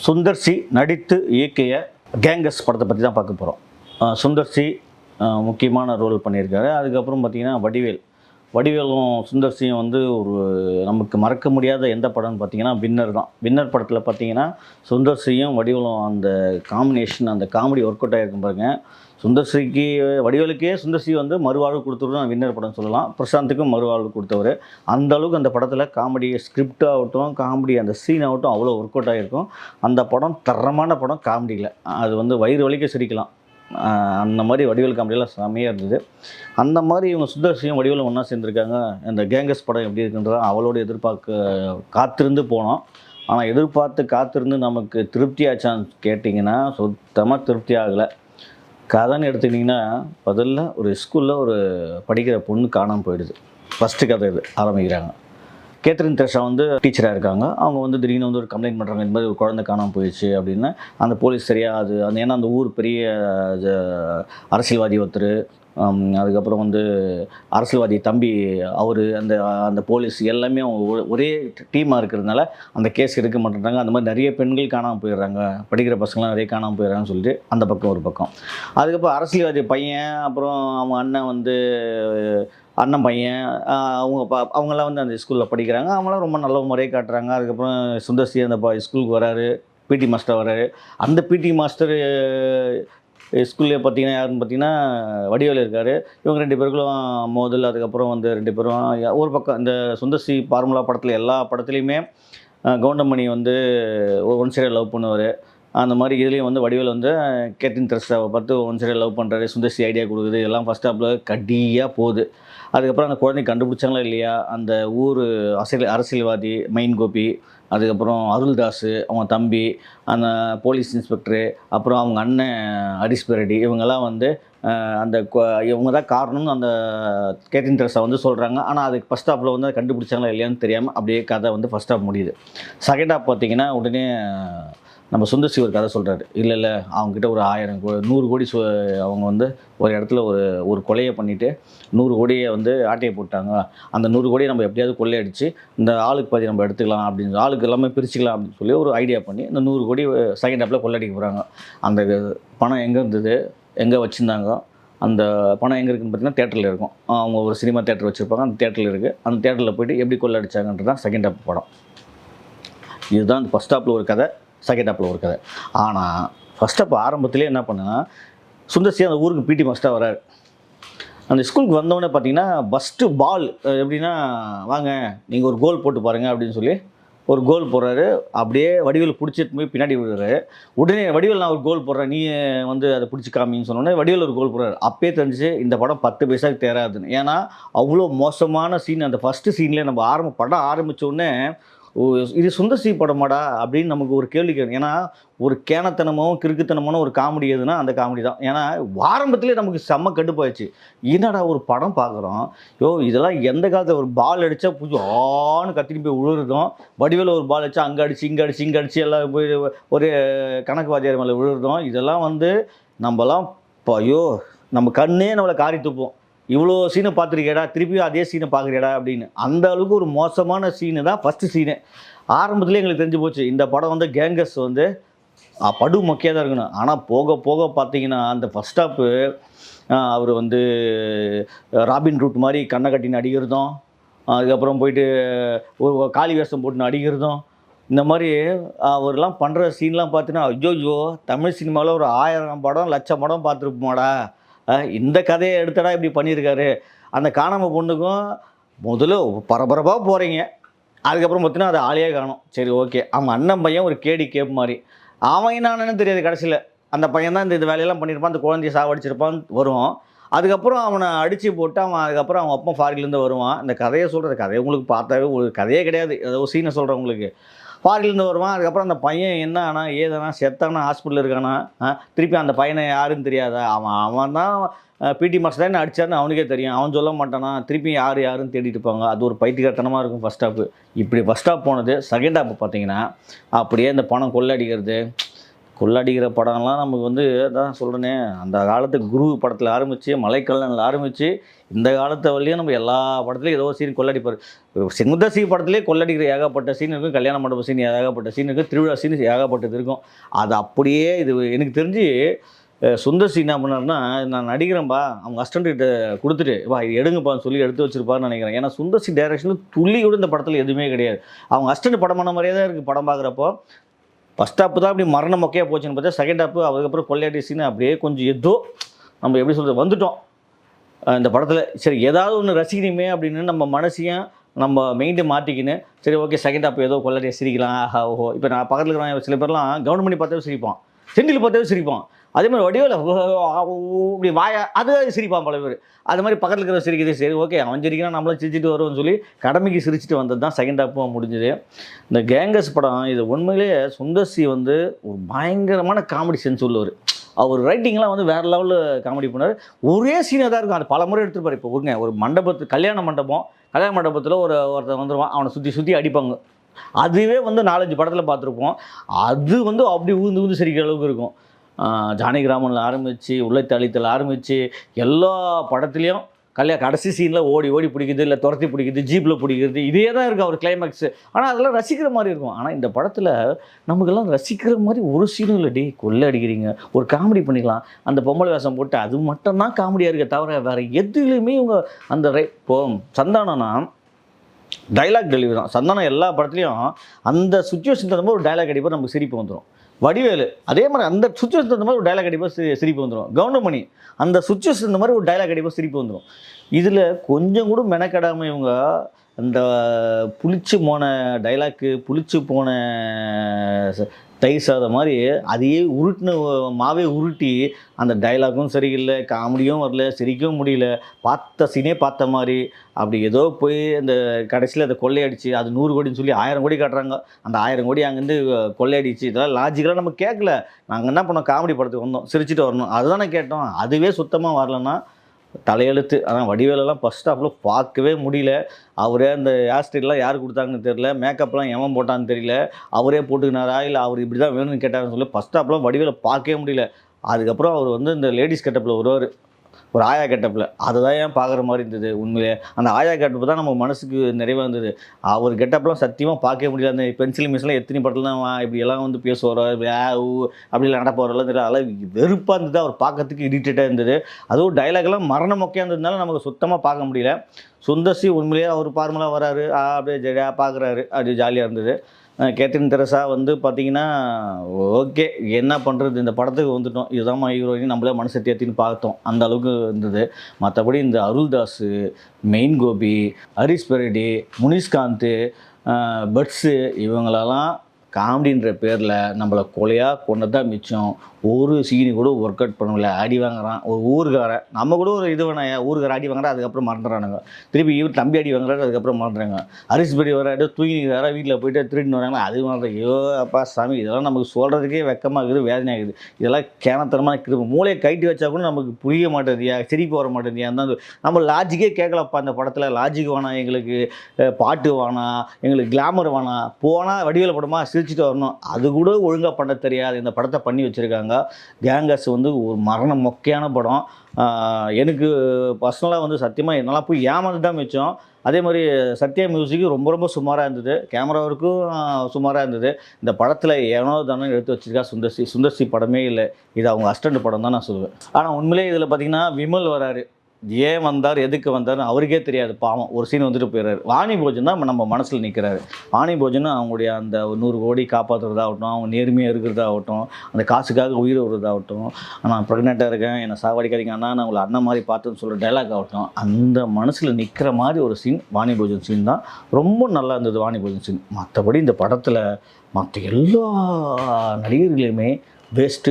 Sundar C நடித்து இயக்கிய கேங்கஸ் படத்தை பற்றி தான் பார்க்க போகிறோம். சுந்தர் சி முக்கியமான ரோல் பண்ணியிருக்காரு. அதுக்கப்புறம் பார்த்திங்கன்னா வடிவேலும் சுந்தர் சியும் வந்து ஒரு நமக்கு மறக்க முடியாத எந்த படம்னு பார்த்திங்கன்னா வின்னர் தான். வின்னர் படத்தில் பார்த்திங்கன்னா சுந்தர் சியும் வடிவேலும் அந்த காம்பினேஷன், அந்த காமெடி ஒர்க் அவுட் ஆகிருக்கும் பாருங்கள். வடிவேலுக்கே சுந்தர் சி வந்து மறுவாழ்வு கொடுத்தவர் தான் வின்னர் படம் சொல்லலாம். பிரசாந்துக்கும் மறுவாழ்வு கொடுத்தவர். அந்த அளவுக்கு அந்த படத்தில் காமெடி ஸ்கிரிப்ட் ஆகட்டும், காமெடி அந்த சீன் ஆகட்டும் அவ்வளோ ஒர்க் அவுட் ஆகிருக்கும். அந்த படம் தரமான படம். காமெடியில் அது வந்து வயிறு வலிக்க சிரிக்கலாம். அந்த மாதிரி வடிவேல் காமெடியெல்லாம் செம்மையாக இருந்தது. அந்த மாதிரி இவங்க சுந்தர் சியும் வடிவேலும் ஒன்றா சேர்ந்துருக்காங்க. இந்த கேங்கஸ் படம் எப்படி இருக்குன்றத அவளோட காத்திருந்து போனோம். ஆனால் எதிர்பார்த்து காத்திருந்து நமக்கு திருப்தி ஆச்சான்னு கேட்டிங்கன்னா சுத்தமாக திருப்தி ஆகலை. கதைன்னு எடுத்துக்கிட்டிங்கன்னா முதல்ல ஒரு ஸ்கூலில் ஒரு படிக்கிற பொண்ணு காணாமல் போயிடுது. ஃபஸ்ட்டு கதை இது ஆரம்பிக்கிறாங்க. கேத்ரின் தெரசா வந்து டீச்சராக இருக்காங்க. அவங்க வந்து திடீர்னு வந்து ஒரு கம்ப்ளைண்ட் பண்ணுறாங்க, இந்த மாதிரி ஒரு குழந்தை காணாமல் போயிடுச்சு அப்படின்னு. அந்த போலீஸ் சரியாக ஏன்னா அந்த ஊர் பெரிய அரசியல்வாதி ஒருத்தர், அதுக்கப்புறம் வந்து அரசியல்வாதி தம்பி அவர், அந்த போலீஸ் எல்லாமே அவங்க ஒரே டீமாக இருக்கிறதுனால அந்த கேஸ் எடுக்க மாட்டேறாங்க. அந்த மாதிரி நிறைய பெண்கள் காணாமல் போயிடுறாங்க, படிக்கிற பசங்களாம் நிறைய காணாமல் போயிடுறாங்கன்னு சொல்லிட்டு அந்த பக்கம் ஒரு பக்கம். அதுக்கப்புறம் அரசியல்வாதி பையன், அப்புறம் அவங்க அண்ணன் பையன், அவங்களாம் வந்து அந்த ஸ்கூலில் படிக்கிறாங்க. அவங்களாம் ரொம்ப நல்ல முறையை காட்டுறாங்க. அதுக்கப்புறம் சுந்தர் சி அந்த ஸ்கூலுக்கு வராரு, பிடி மாஸ்டர் வராரு. அந்த பிடி மாஸ்டர் ஸ்கூல்லே பார்த்தீங்கன்னா யாருன்னு பார்த்தீங்கன்னா வடிவேல் இருக்கார். இவங்க ரெண்டு பேருக்கும் மோதல். அதுக்கப்புறம் வந்து ரெண்டு பேரும் ஒரு பக்கம் இந்த சுந்தர் சி ஃபார்முலா படத்தில் எல்லா படத்துலையுமே கவுண்டமணி வந்து ஒன் சைடாக லவ் பண்ணுவார். அந்த மாதிரி இதுலேயும் வந்து வடிவேல் வந்து கேத்ரின் தெரசாவை பார்த்து ஒன் சைடாக லவ் பண்ணுறாரு. சுந்தர் சி ஐடியா கொடுக்குது. எல்லாம் ஃபஸ்ட் ஹாப்பில் கடியாக போகுது. அதுக்கப்புறம் அந்த குழந்தைய கண்டுபிடிச்சாங்களா இல்லையா, அந்த ஊர் அரசியல்வாதி மைன் கோபி, அதுக்கப்புறம் அருள்தாஸ், அவங்க தம்பி, அந்த போலீஸ் இன்ஸ்பெக்டரு, அப்புறம் அவங்க அண்ணன் ஹரிஷ் பெரடி, இவங்கெல்லாம் வந்து இவங்க தான் காரணம்னு அந்த கேத்ரின் தெரசா வந்து சொல்கிறாங்க. ஆனால் அதுக்கு ஃபஸ்ட் ஹாப்பில் வந்து கண்டுபிடிச்சாங்களா இல்லையான்னு தெரியாமல் அப்படியே கதை வந்து ஃபஸ்ட் ஹாப் முடியுது. செகண்ட் ஹாப் பார்த்திங்கன்னா உடனே நம்ம சுந்தர் சி ஒரு கதை சொல்கிறாரு. இல்லை அவங்ககிட்ட ஒரு 100 கோடி அவங்க வந்து ஒரு இடத்துல ஒரு கொலையை பண்ணிவிட்டு 100 கோடியை வந்து ஆட்டையை போட்டாங்க. அந்த 100 கோடியை நம்ம எப்படியாவது கொள்ளையடிச்சு இந்த ஆளுக்கு பாதி நம்ம எடுத்துக்கலாம் அப்படின்னு, ஆளுக்கு எல்லாமே பிரிச்சுக்கலாம் அப்படின்னு சொல்லி ஒரு ஐடியா பண்ணி இந்த 100 கோடி செகண்ட் ஹாப்பில் கொள்ளையடிக்க போகிறாங்க. அந்த பணம் எங்கே இருந்தது, எங்கே வச்சுருந்தாங்க, அந்த பணம் எங்கே இருக்குதுன்னு பார்த்தீங்கன்னா தேட்டரில் இருக்கும். அவங்க ஒரு சினிமா தேட்டர் வச்சுருப்பாங்க, அந்த தேட்டரில் இருக்குது. அந்த தேட்டரில் போய்ட்டு எப்படி கொள்ளையடிச்சாங்கன்றது தான் செகண்ட் ஹாப் படம். இதுதான் அந்த ஃபஸ்ட் ஹாப்பில் ஒரு கதை, செகண்ட் ஹாப்பில் ஒரு கதை. ஆனால் ஃபஸ்ட் ஹாப் ஆரம்பத்திலே என்ன பண்ணுன்னா, சுந்தர் சி அந்த ஊருக்கு பிடி மாஸ்டராக வராரு. அந்த ஸ்கூலுக்கு வந்தவொடனே பார்த்தீங்கன்னா ஃபஸ்ட்டு பால் எப்படின்னா, வாங்க நீங்கள் ஒரு கோல் போட்டு பாருங்கள் அப்படின்னு சொல்லி ஒரு கோல் போடுறாரு. அப்படியே வடிவேல் பிடிச்சிட்டு போய் பின்னாடி விடுறாரு. உடனே வடிவேல் நான் ஒரு கோல் போடுறேன், நீ வந்து அதை பிடிச்சி காமின்னு சொன்னோடனே வடிவேல் ஒரு கோல் போடுறாரு. அப்பயே தெரிஞ்சு இந்த படம் 10 பைசாவுக்கு தேராதுன்னு. ஏன்னா அவ்வளோ மோசமான சீன் அந்த ஃபஸ்ட்டு சீன்லேயே. நம்ம படம் ஆரம்பித்தோடனே இது சுந்தர் சி படமாடா அப்படின்னு நமக்கு ஒரு கேள்வி கேட்கும். ஏன்னா ஒரு கேனத்தனமோ கிறுக்குத்தனமான ஒரு காமெடி எதுனா அந்த காமெடி தான். ஏன்னா ஆரம்பத்திலே நமக்கு செம்ம கடுப்பாயிடுச்சு. என்னடா ஒரு படம் பார்க்குறோம், இதெல்லாம் எந்த காலத்தில் ஒரு பால் அடித்தா புதுசு ஆன்னு கத்திட்டு போய் விழுறதும், வடிவேல் ஒரு பால் அடித்தா அங்கே அடிச்சு இங்கே அடிச்சு எல்லாம் போய் ஒரு கணக்கு வாத்தியார் மேலே விழுறதும், இதெல்லாம் வந்து நம்மலாம் நம்ம கண்ணே நம்மளை காரி துப்போம். இவ்வளோ சீனை பார்த்துருக்கேடா, திருப்பியும் அதே சீனை பார்க்குறியடா அப்படின்னு. அந்த அளவுக்கு ஒரு மோசமான சீனு தான் ஃபஸ்ட்டு சீனு. ஆரம்பத்துலேயே எங்களுக்கு தெரிஞ்சு போச்சு இந்த படம் வந்து கேங்கஸ் வந்து படு மொக்கையாக தான் இருக்கணும். ஆனால் போக போக பார்த்தீங்கன்னா அந்த ஃபஸ்ட் ஹாப்பு அவர் வந்து ராபின் ரூட் மாதிரி கண்ணை கட்டின்னு அடிக்கிறதும், அதுக்கப்புறம் போயிட்டு ஒரு காளி வேஷம் போட்டுன்னு அடிக்கிறதும், இந்த மாதிரி அவர்லாம் பண்ணுற சீன்லாம் பார்த்தீங்கன்னா ஐயோ, தமிழ் சினிமாவில் ஒரு 1000 படம் 1,00,000 படம் பார்த்துருப்போமாடா, இந்த கதையை எடுத்தடா இப்படி பண்ணியிருக்காரு. அந்த காணாமல் பொண்ணுக்கும் முதல்ல பரபரப்பாக போகிறீங்க, அதுக்கப்புறம் பார்த்தீங்கன்னா அது ஆளையே காணும். சரி ஓகே, அவங்க அண்ணன் பையன் ஒரு கேப் மாதிரி, அவன் என்னன்னு தெரியாது. கடைசியில் அந்த பையன் தான் இந்த வேலையெல்லாம் பண்ணியிருப்பான், அந்த குழந்தைய சாவடிச்சிருப்பான் வரும். அதுக்கப்புறம் அவனை அடித்து போட்டு அதுக்கப்புறம் அவங்க அப்பா ஃபாரின்லேருந்து வருவான். இந்த கதையை சொல்கிறது, கதையை உங்களுக்கு பார்த்தாவே ஒரு கதையே கிடையாது, ஏதோ சீனை சொல்கிறேன் உங்களுக்கு. ஃபாரின்லேருந்து வருவான். அதுக்கப்புறம் அந்த பையன் என்ன ஆனா ஏதானா செத்தானா, ஹாஸ்பிட்டலில் இருக்கானா, திருப்பி அந்த பையனை யாருன்னு தெரியாதா, அவன் தான் பிடி மாஸ்டர் தான் அடித்தாருன்னு அவனுக்கே தெரியும், அவன் சொல்ல மாட்டானா, திருப்பி யாருன்னு தேடிட்டு இருப்பாங்க. அது ஒரு பைத்தியக்காரத்தனமாக இருக்கும் ஃபஸ்ட் ஹாப்பு. இப்படி ஃபஸ்ட் ஹாப் போனது. செகண்ட் ஹாப்பு பார்த்தீங்கன்னா அப்படியே இந்த பணம் கொள்ளடிக்கிறது, கொள்ளடிக்கிற படம்லாம் நமக்கு வந்து அதான் சொல்கிறேனே, அந்த காலத்து குரு படத்தில் ஆரம்பித்து மலைக்கல்லனில் ஆரம்பித்து இந்த காலத்து வரையும் நம்ம எல்லா படத்துலையும் ஏதோ ஒரு சீன் கொள்ளடிப்பார். செங்குந்தசி படத்திலே கொள்ளடிக்கிற ஏகப்பட்ட சீன் இருக்கும், கல்யாண மண்டப சீன் ஏகப்பட்ட சீன் இருக்குது, திருவிழா சீன் ஏகப்பட்டது இருக்கும். அது அப்படியே இது எனக்கு தெரிஞ்சு சுந்தர் சி என்ன பண்ணாருன்னா, நான் நடிக்கிறேன்பா அவங்க அசிஸ்டண்ட்கிட்ட கொடுத்துட்டு வா இது எடுங்கப்பான்னு சொல்லி எடுத்து வச்சிருப்பாருன்னு நினைக்கிறேன். ஏன்னா சுந்தர் சி டைரக்ஷனில் துளி கூட இந்த படத்தில் எதுவுமே கிடையாது. அவங்க அசிஸ்டண்ட் படம் பண்ண மாதிரியே தான் இருக்குது படம் பார்க்குறப்போ. ஃபஸ்ட் ஹாப்பு தான் அப்படி மரண மொக்கையாக போச்சுன்னு பார்த்தா, செகண்ட் ஹாப்பு அதுக்கப்புறம் கொள்ளையாட்டி சீன் அப்படியே கொஞ்சம் ஏதோ நம்ம எப்படி சொல்கிறது வந்துட்டோம் இந்த படத்தில். சரி ஏதாவது ஒன்று ரசிக்கணுமே அப்படின்னு நம்ம மனசையும் நம்ம மெயின்டைன் மாற்றிக்கின்னு சரி ஓகே செகண்ட் ஹாப் ஏதோ கொள்ளையாட்டியை சிரிக்கலாம் ஆஹா ஓஹோ. இப்போ நான் பக்கத்தில் இருக்கிற சில பேர்லாம் கவுண்ட் பண்ணி பார்த்தாவே சிரிப்பான், செந்தில் பார்த்தாவே சிரிப்பான், அதே மாதிரி வடிவில் இப்படி வாயா அது சிரிப்பான் பல பேர். அது மாதிரி பக்கத்தில் இருக்கிற சிரிக்குது சரி ஓகே அவன் சிரிக்கிறான் நம்மளும் சிரிச்சிட்டு வருவோம்னு சொல்லி கடமைக்கு சிரிச்சிட்டு வந்தது தான் செகண்ட் ஹாப்பாக முடிஞ்சுது. இந்த கேங்கஸ் படம் இது உண்மையிலேயே சுந்தர் சி வந்து ஒரு பயங்கரமான காமெடி சென்ஸ் உள்ளவர். அவர் ரைட்டிங்லாம் வந்து வேறு லெவலில் காமெடி பண்ணார். ஒரே சீனாக தான் இருக்கும், அது பல முறை எடுத்துருப்பார். இப்போ ஒரு கல்யாண மண்டபத்தில் ஒருத்தன் வந்துடுவான், அவனை சுற்றி அடிப்பாங்க. அதுவே வந்து 4-5 படத்தில் பார்த்துருப்போம். அது வந்து அப்படி ஊந்து சிரிக்கிற அளவுக்கு இருக்கும். ஜானகிராமனில் ஆரம்பித்து உள்ளத்தளித்தல் ஆரம்பித்து எல்லா படத்துலேயும் கடைசி சீனில் ஓடி பிடிக்குது, இல்லை துரத்தி பிடிக்குது, ஜீப்பில் பிடிக்கிறது, இதே தான் இருக்குது அவர் கிளைமேக்ஸு. ஆனால் அதெல்லாம் ரசிக்கிற மாதிரி இருக்கும். ஆனால் இந்த படத்தில் நமக்கெல்லாம் ரசிக்கிற மாதிரி ஒரு சீனும் இல்லை. டே கொள்ளை அடிக்கிறீங்க ஒரு காமெடி பண்ணிக்கலாம், அந்த பொம்பளை வேஷம் போட்டு அது மட்டும்தான் காமெடியாக இருக்க தவிர வேறு எதுலேயுமே இவங்க அந்த இப்போ சந்தானம்னா டைலாக் டெலிவரி தான். சந்தானம் எல்லா படத்துலையும் அந்த சுச்சுவேஷன் தகுந்த மாதிரி ஒரு டைலாக் அடிப்பார், நமக்கு சிரிப்பு வந்துடும். வடிவேலு அதே மாதிரி அந்த சுச்சுவேஷன் தகுந்த மாதிரி ஒரு டைலாக் அடிப்பார், சிரிப்பு வந்துடும். கவுண்டமணி அந்த சுச்சுவேஷன் இந்த மாதிரி ஒரு டைலாக் அடிப்பார், சிரிப்பு வந்துடும். இதில் கொஞ்சம் கூட மெனக்கடாமல் இவங்க அந்த புளிச்சு போன டைலாக்கு, புளிச்சு போன தயிர் சாதம் மாதிரி அதையே மாவே உருட்டி அந்த டைலாக்கும் சரியில்லை, காமெடியும் வரல, சிரிக்கவும் முடியல, பார்த்த சீனே பார்த்த மாதிரி அப்படி ஏதோ போய் அந்த கடைசியில் அதை கொள்ளையடிச்சு அது 100 கோடின்னு சொல்லி 1000 கோடி காட்டுறாங்க. அந்த 1000 கோடி அங்கேருந்து கொள்ளையடிச்சு இதெல்லாம் லாஜிக்கலாக நம்ம கேட்கல. நாங்கள் என்ன பண்ணோம், காமெடி படத்துக்கு வந்தோம், சிரிச்சுட்டு வரணும், அதுதானே கேட்டோம். அதுவே சுத்தமாக வரலன்னா தலையெழுத்து. ஆனால் வடிவேலெல்லாம் ஃபஸ்ட் ஹாஃபில் பார்க்கவே முடியல. அவரே அந்த ஹேர் ஸ்டைல்லாம் யார் கொடுத்தாங்கன்னு தெரியல, மேக்கப்லாம் எவன் போட்டான்னு தெரியல, அவரே போட்டுக்கினாரா இல்லை அவர் இப்படி தான் வேணும்னு கேட்டாருன்னு சொல்லி ஃபஸ்ட் ஹாஃப்லாம் வடிவேலை பார்க்கவே முடியல. அதுக்கப்புறம் அவர் வந்து இந்த லேடிஸ் கெட்டப்பில் வருவார், ஒரு ஆயா கெட்டப்பில். அதை தான் ஏன் பார்க்குற மாதிரி இருந்தது உண்மையிலே. அந்த ஆயா கெட்டப்பு தான் நம்ம மனசுக்கு நிறைவாக இருந்தது. அவர் கெட்டப்லாம் சத்தியமாக பார்க்கவே முடியல. அந்த பென்சில் மிஸ்லாம் எத்தனை படத்தில் தான் இப்படியெல்லாம் வந்து பேசுவாரோ அப்படிலாம் நடப்பவரெல்லாம் தெரியல. அதெல்லாம் வெறுப்பாக இருந்தது, அவர் பார்க்கறதுக்கு இரிட்டேட்டாக இருந்தது. அதுவும் டைலாக்லாம் மரண மொக்கையாக இருந்ததுனால நமக்கு சுத்தமாக பார்க்க முடியல. சுந்தர் சி உண்மையிலேயே அவர் ஃபார்முலாக வராரு, அப்படியே ஜெடியாக பார்க்குறாரு, அப்படி ஜாலியாக இருந்தது. கேத்ரின் தெரசா வந்து பார்த்திங்கன்னா ஓகே என்ன பண்ணுறது, இந்த படத்துக்கு வந்துட்டோம், இதுதான் ஹீரோயின், நம்மளே மனசை தேத்தின்னு பார்த்தோம், அந்த அளவுக்கு இருந்தது. மற்றபடி இந்த அருள்தாஸ், மெயின் கோபி, ஹரிஷ் பெரடி, முனிஷ்காந்த், பட்ஸு இவங்களெல்லாம் காமெடின்ற பேரில் நம்மளை கொலையாக கொண்டு தான் மிச்சம். ஒரு சீனி கூட ஒர்க் அவுட் பண்ணல. அடி வாங்குறான் ஒரு ஊருக்காரன், நம்ம கூட ஒரு இது வேணா ஊருக்கார அடி வாங்குறா, அதுக்கப்புறம் மறந்துடுறானுங்க. திருப்பி இவர் தம்பி அடி வாங்குறாரு, அதுக்கப்புறம் மறந்துறாங்க. ஹரிஷ் பெரி வராது தூங்கி வேற வீட்டில் போய்ட்டு திருடின்னு வராங்களா, அது மாதிரி ஐயோ அப்பா சாமி, இதெல்லாம் நமக்கு சொல்கிறதுக்கே வெக்கமாக இருக்குது, வேதனையாகுது. இதெல்லாம் கேனத்தனமாக இருக்குது. மூளையை கைட்டி வச்சா கூட நமக்கு புரிய மாட்டேதியா, சிரிப்பு வர மாட்டேதியா. அந்த நம்ம லாஜிக்கே கேட்கலப்பா இந்த படத்தில். லாஜிக் வேணாம் எங்களுக்கு, பாட்டு வேணாம் எங்களுக்கு, கிளாமர் வேணாம், போனால் வடிவேல படமா சிரிச்சுட்டு வரணும், அது கூட ஒழுங்காக பண்ண தெரியாது. இந்த படத்தை பண்ணி வச்சுருக்காங்க. கேங்கஸ் வந்து ஒரு மரண மொக்கையான படம். எனக்கு பர்சனலாக வந்து சத்தியமாக என்னெல்லாம் போய் ஏமாந்து தான் மிச்சம். அதே மாதிரி சத்யா மியூசிக்கு ரொம்ப ரொம்ப சுமாராக இருந்தது, கேமரா ஒர்க்கும் சுமாராக இருந்தது. இந்த படத்தில் ஏனோ தானே எடுத்து வச்சுருக்கா சுந்தர் சி படமே இல்லை, இது அவங்க அசிஸ்டண்ட் படம் தான் நான் சொல்லுவேன். ஆனால் உண்மையிலே இதில் பார்த்திங்கன்னா விமல் வராரு, ஏன் வந்தார் எதுக்கு வந்தார்னு அவருக்கே தெரியாது பாவம். ஒரு சீன் வந்துட்டு போயிடுறாரு. வாணி போஜன் தான் நம்ம மனசில் நிற்கிறாரு. வாணி போஜன் அவங்களுடைய அந்த 100 கோடி காப்பாற்றுறதாகட்டும், அவங்க நேர்மையாக இருக்கிறதாகட்டும், அந்த காசுக்காக உயிர் விடுறதாகட்டும், நான் ப்ரெக்னெண்ட்டாக இருக்கேன் என்னை சாவடிக்காதீங்க அண்ணா, நான் உங்களை அண்ணன் மாதிரி பார்த்துன்னு சொல்கிற டைலாக் ஆகட்டும், அந்த மனசில் நிற்கிற மாதிரி ஒரு சீன் வாணி போஜன் சீன் தான். ரொம்ப நல்லா இருந்தது வாணி போஜன் சீன். மற்றபடி இந்த படத்தில் மற்ற எல்லா நடிகர்களையுமே வேஸ்ட்டு.